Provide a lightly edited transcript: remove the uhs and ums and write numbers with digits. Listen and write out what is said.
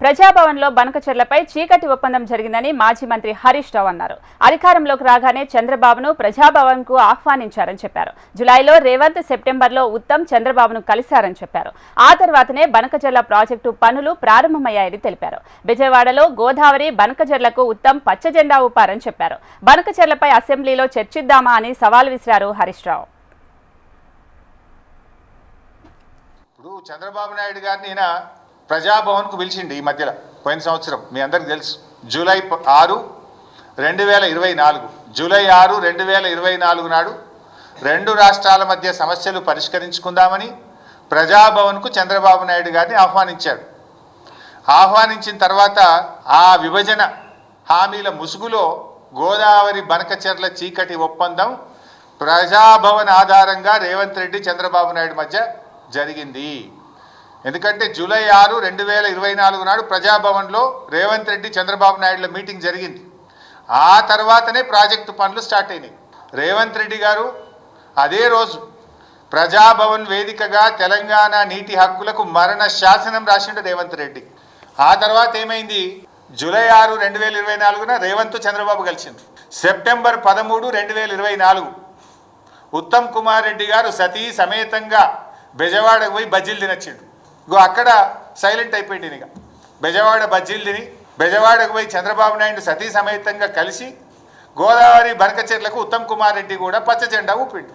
ప్రజాభవన్లో బనకచెర్లపై చీకటి ఒప్పందం జరిగిందని మాజీ మంత్రి హరీష్ రావు అన్నారు. అధికారంలోకి రాగానే చంద్రబాబును ప్రజాభవన్కు ఆహ్వానించారని చెప్పారు. జులైలో రేవంత్, సెప్టెంబర్లో ఉత్తమ్ చంద్రబాబును కలిశారని చెప్పారు. ఆ తర్వాతనే బనకచెర్ల ప్రాజెక్టు పనులు ప్రారంభమయ్యాయని తెలిపారు. విజయవాడలో గోదావరి బనకచెర్లకు ఉత్తమ్ పచ్చజెండా ఊపారని చెప్పారు. బనకచెర్లపై అసెంబ్లీలో చర్చిద్దామా అని సవాల్ విసిరారు హరీష్ రావు. ఇప్పుడు చంద్రబాబు నాయుడు గారిని ఈయన ప్రజాభవన్కు పిలిచిండి ఈ మధ్యలో పోయిన సంవత్సరం. మీ అందరికి తెలుసు, జూలై 6, 2024 జూలై 6, 2024 నాడు రెండు రాష్ట్రాల మధ్య సమస్యలు పరిష్కరించుకుందామని ప్రజాభవన్కు చంద్రబాబు నాయుడు గారిని ఆహ్వానించాడు. ఆహ్వానించిన తర్వాత ఆ విభజన హామీల ముసుగులో గోదావరి బనకచెర్ల చీకటి ఒప్పందం ప్రజాభవన్ ఆధారంగా రేవంత్ రెడ్డి, చంద్రబాబు నాయుడు మధ్య జరిగింది. ఎందుకంటే జూలై 6, 2024 నాడు ప్రజాభవన్లో రేవంత్ రెడ్డి, చంద్రబాబు నాయుడుల మీటింగ్ జరిగింది. ఆ తర్వాతనే ప్రాజెక్టు పనులు స్టార్ట్ అయినాయి. రేవంత్ రెడ్డి గారు అదే రోజు ప్రజాభవన్ వేదికగా తెలంగాణ నీటి హక్కులకు మరణ శాసనం రాసిండు రేవంత్ రెడ్డి. ఆ తర్వాత ఏమైంది? జూలై 6, 2024 రేవంత్, చంద్రబాబు కలిసింది. సెప్టెంబర్ 13, 2024 ఉత్తమ్ కుమార్ రెడ్డి గారు సతీ సమేతంగా బెజవాడకు పోయి బజ్జీలు తినొచ్చిండు. అక్కడ సైలెంట్ అయిపోయింది. ఇక బెజవాడ బజ్జీలు తిని బెజవాడకు పోయి చంద్రబాబు నాయుడు సతీ సమేతంగా కలిసి గోదావరి బనకచెర్లకు ఉత్తమ్ కుమార్ రెడ్డి కూడా పచ్చ జెండా ఊపిండు.